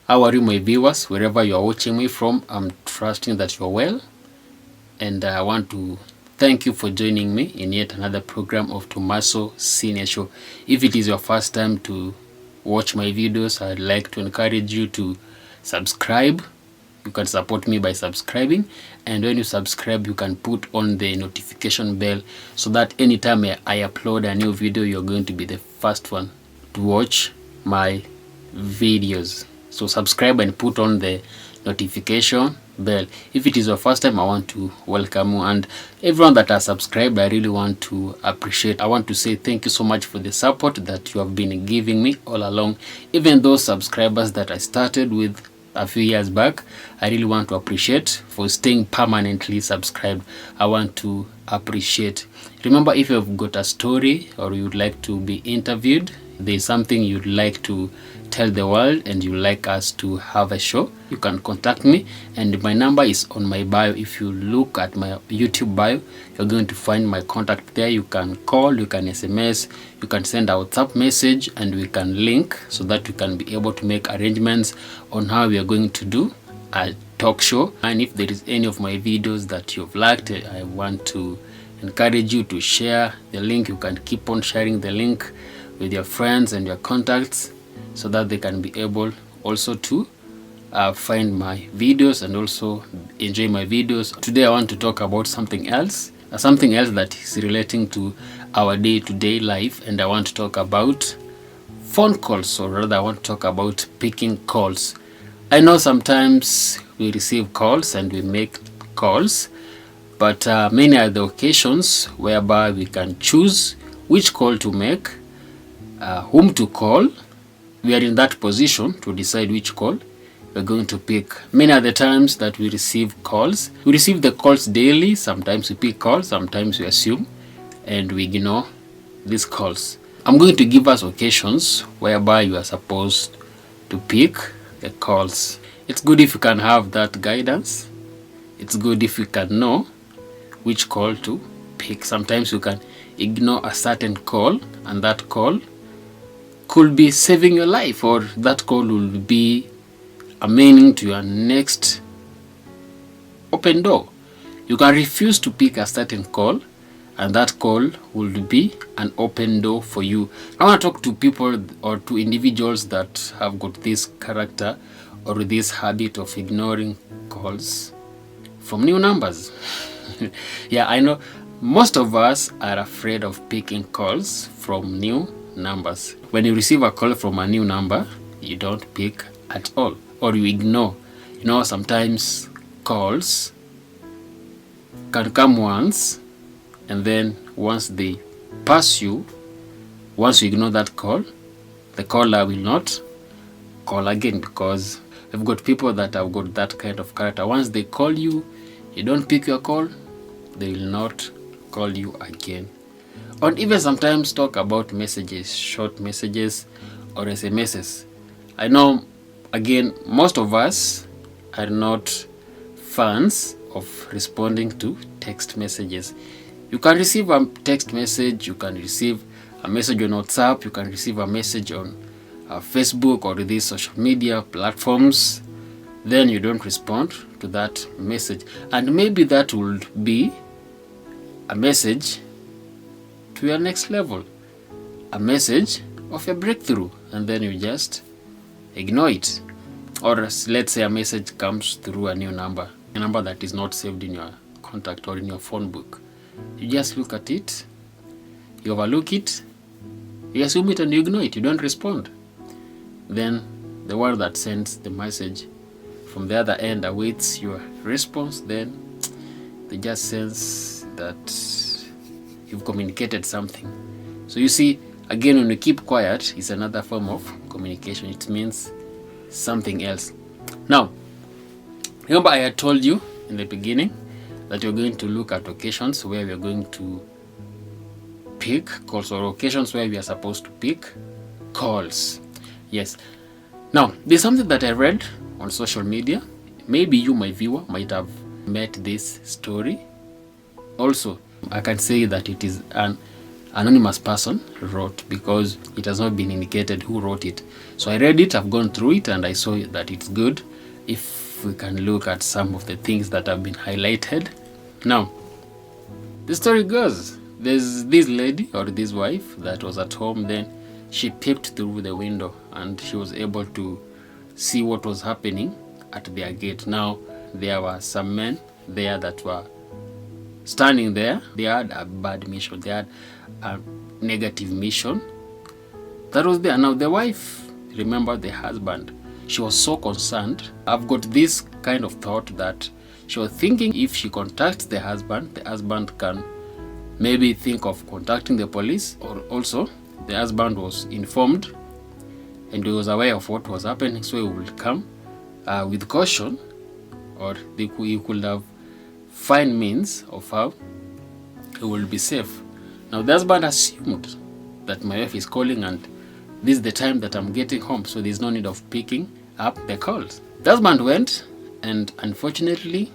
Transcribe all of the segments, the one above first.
How are you, my viewers? Wherever you are watching me from, I'm trusting that you're well. And I want to thank you for joining me in yet another program of Tomaso Senior Show. If it is your first time to watch my videos, I'd like to encourage you to subscribe. You can support me by subscribing, and when you subscribe, you can put on the notification bell so that anytime I upload a new video, you're going to be the first one to watch my videos. So subscribe and put on the notification bell. If it is your first time, I want to welcome you, and everyone that has subscribed, I really want to appreciate. I want to say thank you so much for the support that you have been giving me all along. Even those subscribers that I started with a few years back, I really want to appreciate for staying permanently subscribed. I want to appreciate. Remember, if you've got a story or you'd like to be interviewed, there's something you'd like to tell the world and you'd like us to have a show, you can contact me, and my number is on my bio. If you look at my YouTube bio, you're going to find my contact there. You can call, you can SMS, you can send a WhatsApp message, and we can link so that we can be able to make arrangements on how we are going to do a talk show. And if there is any of my videos that you've liked, I want to encourage you to share the link. You can keep on sharing the link with your friends and your contacts so that they can be able also to find my videos and also enjoy my videos. Today I want to talk about something else that is relating to our day-to-day life, and I want to talk about phone calls, or rather I want to talk about picking calls. I know sometimes we receive calls and we make calls, but many are the occasions whereby we can choose which call to make, whom to call. We are in that position to decide which call we're going to pick. Many are the times that we receive calls. We receive the calls daily. Sometimes we pick calls, sometimes we assume, and we ignore these calls. I'm going to give us occasions whereby you are supposed to pick the calls. It's good if you can have that guidance. It's good if you can know which call to pick. Sometimes you can ignore a certain call, and that call could be saving your life, or that call will be a meaning to your next open door. You can refuse to pick a certain call, and that call will be an open door for you. I want to talk to people or to individuals that have got this character or this habit of ignoring calls from new numbers. Yeah, I know most of us are afraid of picking calls from new numbers. When you receive a call from a new number, you don't pick at all, or you ignore. You know, sometimes calls can come once, and then once they pass you, once you ignore that call, the caller will not call again, because we've got people that have got that kind of character. Once they call you, you don't pick your call, they will not call you again. Or even sometimes talk about messages, short messages or SMSs. I know, again, most of us are not fans of responding to text messages. You can receive a text message, you can receive a message on WhatsApp, you can receive a message on Facebook or these social media platforms. Then you don't respond to that message. And maybe that would be a message to your next level, a message of a breakthrough, and then you just ignore it. Or let's say a message comes through a new number, a number that is not saved in your contact or in your phone book. You just look at it, you overlook it, you assume it, and you ignore it. You don't respond. Then the one that sends the message from the other end awaits your response. Then they just sense that you've communicated something. So you see, again, when you keep quiet, it's another form of communication. It means something else. Now, remember I had told you in the beginning that you're going to look at occasions where we're going to pick calls, or occasions where we are supposed to pick calls. Yes. Now, there's something that I read on social media. Maybe you, my viewer, might have met this story. Also, I can say that it is an anonymous person wrote, because it has not been indicated who wrote it. So I read it, I've gone through it, and I saw that it's good. If we can look at some of the things that have been highlighted. Now, the story goes, there's this lady or this wife that was at home. Then she peeped through the window and she was able to see what was happening at their gate. Now, there were some men there that were standing there. They had a bad mission. They had a negative mission that was there. Now, the wife remembered the husband. She was so concerned. I've got this kind of thought that she was thinking if she contacts the husband can maybe think of contacting the police, or also the husband was informed and he was aware of what was happening, so he would come with caution, or he could have find means of how he will be safe. Now, the husband assumed that my wife is calling and this is the time that I'm getting home, so there's no need of picking up the calls. The husband went, and unfortunately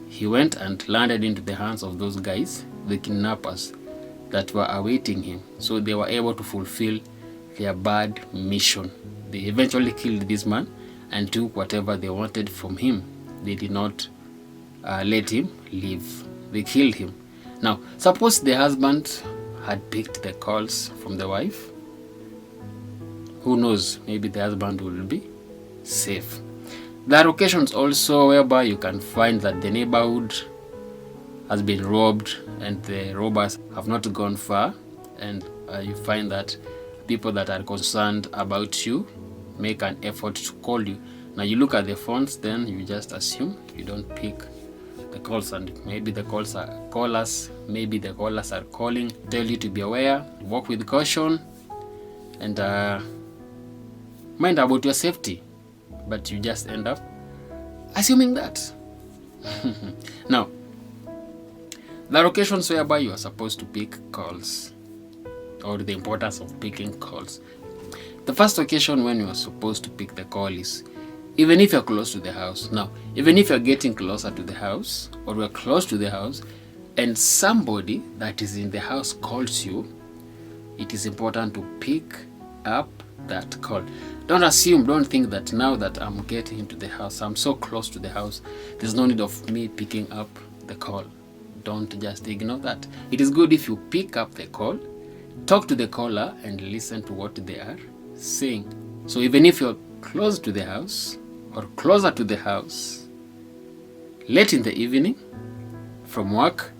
he went and landed into the hands of those guys, the kidnappers that were awaiting him. So they were able to fulfill their bad mission. They eventually killed this man and took whatever they wanted from him. They did not let him live. They killed him. Now, suppose the husband had picked the calls from the wife. Who knows? Maybe the husband will be safe. There are occasions also whereby you can find that the neighborhood has been robbed and the robbers have not gone far, and you find that people that are concerned about you make an effort to call you. Now, you look at the phones, then you just assume, you don't pick the calls, and maybe the calls are callers. Maybe the callers are calling, tell you to be aware, walk with caution, and mind about your safety. But you just end up assuming that. Now, there are occasions whereby you are supposed to pick calls, or the importance of picking calls. The first occasion when you are supposed to pick the call is even if you're close to the house. Now, even if you're getting closer to the house, or you're close to the house, and somebody that is in the house calls you, it is important to pick up that call. Don't assume, don't think that now that I'm getting into the house, I'm so close to the house, there's no need of me picking up the call. Don't just ignore that. It is good if you pick up the call, talk to the caller, and listen to what they are saying. So even if you're close to the house or closer to the house, late in the evening, from work,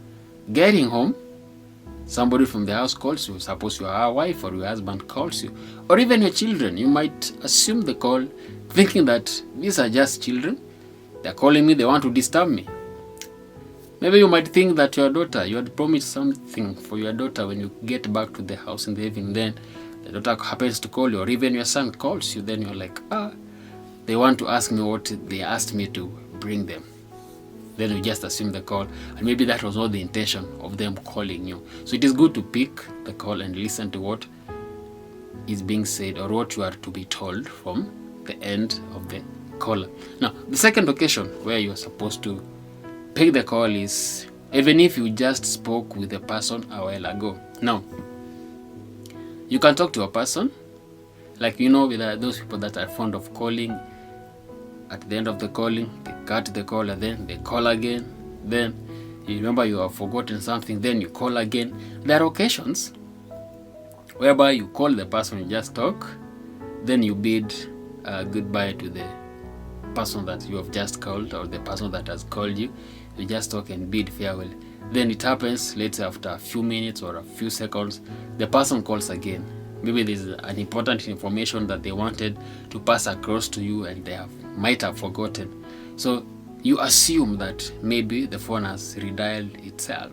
getting home, somebody from the house calls you. Suppose your wife or your husband calls you, or even your children. You might assume the call, thinking that these are just children. They're calling me, they want to disturb me. Maybe you might think that your daughter, you had promised something for your daughter when you get back to the house in the evening. Then the daughter happens to call you, or even your son calls you. Then you're like, they want to ask me what they asked me to bring them. Then you just assume the call, and maybe that was not the intention of them calling you. So it is good to pick the call and listen to what is being said, or what you are to be told from the end of the caller. Now, the second occasion where you are supposed to pick the call is even if you just spoke with the person a while ago. Now, you can talk to a person, like with those people that are fond of calling. At the end of the calling, they cut the call and then they call again. Then you remember you have forgotten something, then you call again. There are occasions whereby you call the person, you just talk, then you bid goodbye to the person that you have just called, or the person that has called you. You just talk and bid farewell. Then it happens later, after a few minutes or a few seconds, the person calls again. Maybe there's an important information that they wanted to pass across to you and they might have forgotten. So you assume that maybe the phone has redialed itself.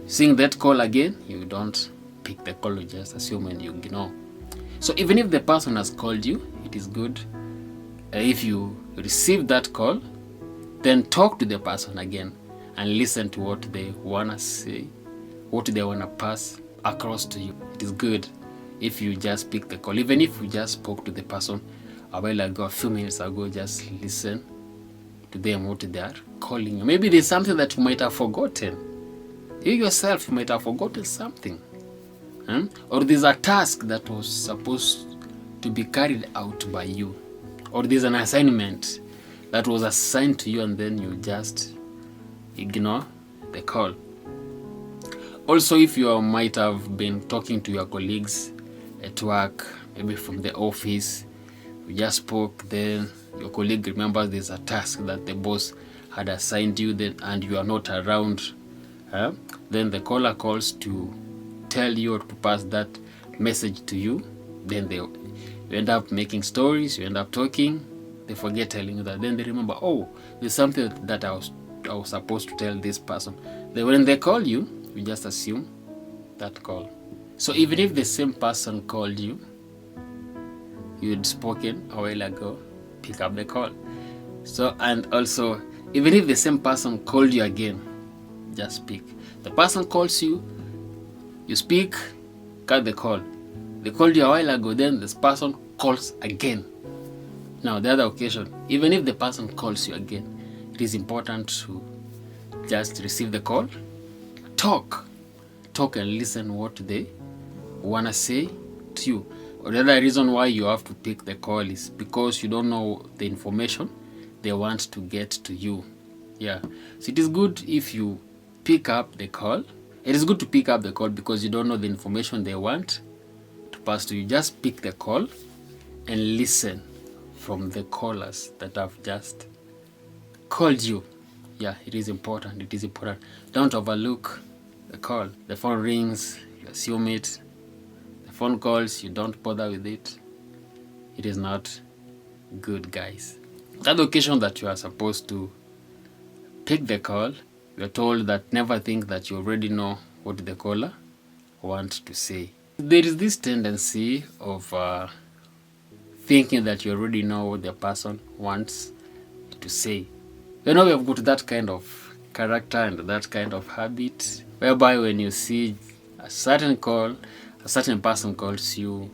Seeing that call again, you don't pick the call, you just assume and you ignore. So even if the person has called you, it is good if you receive that call, then talk to the person again and listen to what they want to say, what they want to pass across to you. It is good if you just pick the call. Even if you just spoke to the person a while ago, a few minutes ago, just listen to them, what they are calling you. Maybe there's something that you might have forgotten. You yourself might have forgotten something. Or there's a task that was supposed to be carried out by you. Or there's an assignment that was assigned to you and then you just ignore the call. Also, if you might have been talking to your colleagues at work, maybe from the office, you just spoke, then your colleague remembers there's a task that the boss had assigned you, then and you are not around, then the caller calls to tell you or to pass that message to you. Then you end up making stories, you end up talking, they forget telling you that. Then they remember, oh, there's something that I was supposed to tell this person. Then when they call you, you just assume that call. So even if the same person called you, you'd spoken a while ago, pick up the call. So, and also, even if the same person called you again, just speak. The person calls you, you speak, cut the call. They called you a while ago, then this person calls again. Now, the other occasion, even if the person calls you again, it is important to just receive the call, talk and listen what they want to say to you. Or the other reason why you have to pick the call is because you don't know the information they want to get to you. Yeah. So it is good if you pick up the call. It is good to pick up the call because you don't know the information they want to pass to you. Just pick the call and listen from the callers that have just called you. Yeah, it is important. It is important. Don't overlook the call. The phone rings, you assume it. The phone calls, you don't bother with it. It is not good, guys. That occasion that you are supposed to pick the call, you are told that never think that you already know what the caller wants to say. There is this tendency of thinking that you already know what the person wants to say. You know, we have got that kind of character and that kind of habit whereby when you see a certain call, a certain person calls you,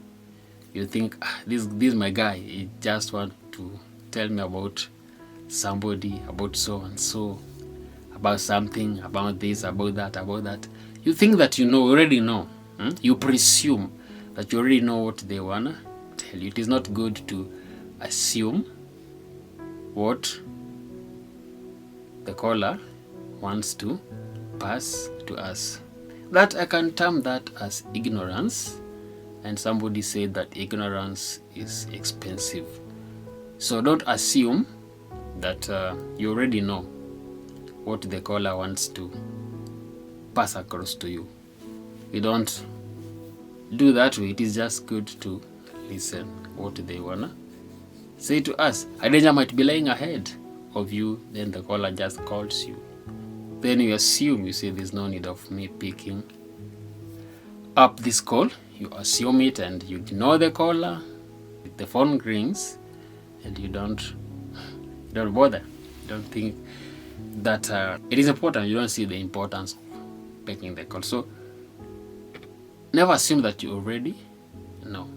you think, this is my guy. He just wants to tell me about somebody, about so and so, about something, about this, about that. You think that you already know. You presume that you already know what they want to tell you. It is not good to assume what the caller wants to pass to us. That I can term that as ignorance, and somebody said that ignorance is expensive. So don't assume that you already know what the caller wants to pass across to you. We don't do that way. It is just good to listen what they wanna say to us. A danger might be lying ahead of you, then the caller just calls you. Then you assume, you say, there's no need of me picking up this call. You assume it and you ignore the caller. The phone rings and you don't bother. You don't think that it is important. You don't see the importance of picking the call. So never assume that you already know.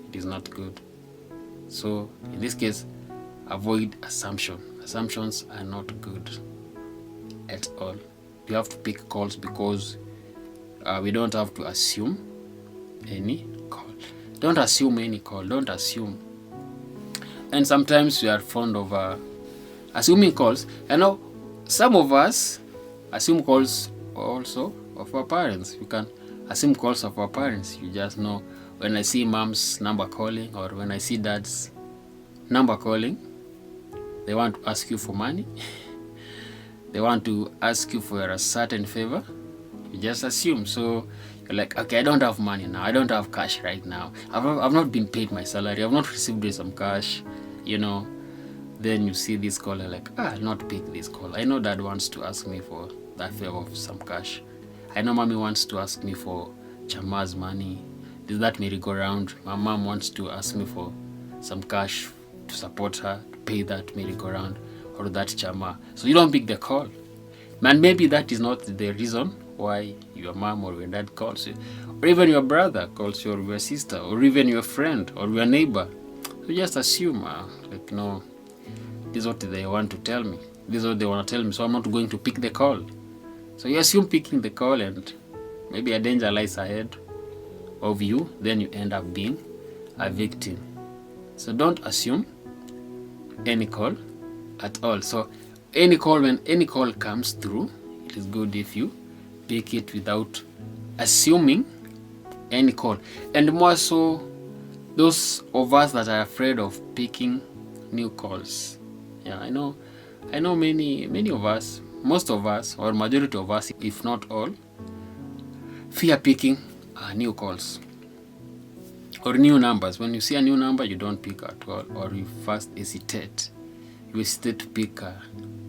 It is not good. So in this case, avoid assumption. Assumptions are not good at all. You have to pick calls because we don't have to assume any call. Don't assume any call. Don't assume. And sometimes we are fond of assuming calls. I know some of us assume calls also of our parents. You can assume calls of our parents. You just know when I see mom's number calling or when I see dad's number calling, they want to ask you for money. They want to ask you for a certain favor. You just assume. So you're like, okay, I don't have money now. I don't have cash right now. I've not been paid my salary. I've not received some cash, Then you see this call and like, I'll not pick this call. I know dad wants to ask me for that favor of some cash. I know mommy wants to ask me for Chama's money. There's that merry-go-round. My mom wants to ask me for some cash to support her, to pay that merry-go-round or that Chama. So you don't pick the call. And maybe that is not the reason why your mom or your dad calls you. Or even your brother calls you, or your sister, or even your friend or your neighbor. You just assume, no, this is what they want to tell me. This is what they want to tell me, so I'm not going to pick the call. So you assume picking the call and maybe a danger lies ahead of you, then you end up being a victim. So don't assume any call at all. So when any call comes through, it is good if you pick it without assuming any call. And more so those of us that are afraid of picking new calls. Yeah, I know many of us, most of us, or majority of us, if not all, fear picking new calls or new numbers. When you see a new number, you don't pick at all, or you first hesitate. You hesitate to pick a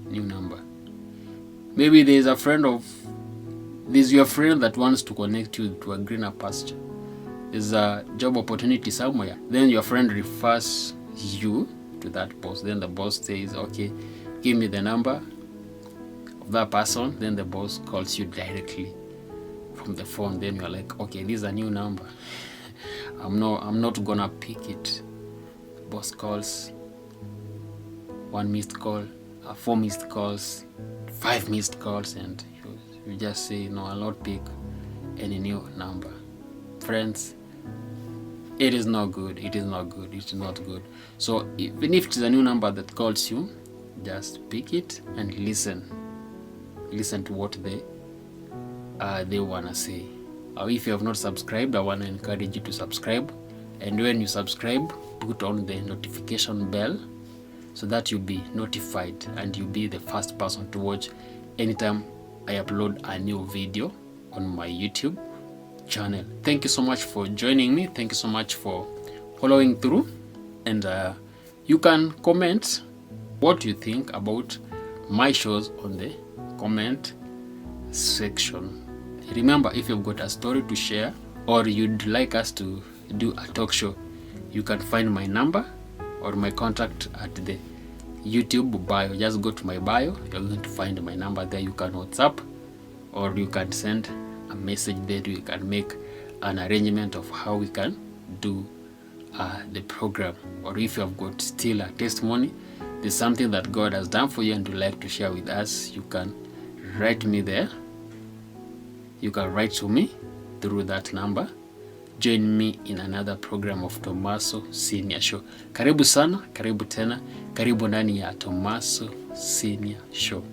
new number. Maybe there's your friend that wants to connect you to a greener pasture. There's a job opportunity somewhere. Then your friend refers you to that boss. Then the boss says, okay, give me the number of that person. Then the boss calls you directly from the phone. Then you're like, okay, this is a new number. I'm not gonna pick it. Boss calls, 1 missed call, 4 missed calls, 5 missed calls, and you just say, no, I'll not pick any new number. Friends, it is not good. It is not good. So even if it's a new number that calls you, just pick it and listen to what they wanna say. If you have not subscribed, I want to encourage you to subscribe, and when you subscribe, put on the notification bell so that you'll be notified and you'll be the first person to watch anytime I upload a new video on my YouTube channel. Thank you so much for joining me. Thank you so much for following through, and you can comment what you think about my shows on the comment section. Remember, if you've got a story to share or you'd like us to do a talk show, you can find my number or my contact at the YouTube bio. Just go to my bio, you're going to find my number there. You can WhatsApp or you can send a message there. You can make an arrangement of how we can do the program. Or if you have got still a testimony, there's something that God has done for you and you'd like to share with us, you can write me there. You can write to me through that number. Join me in another program of Tomaso Senior Show. Karibu sana, karibu tena, karibu ndani ya Tomaso Senior Show.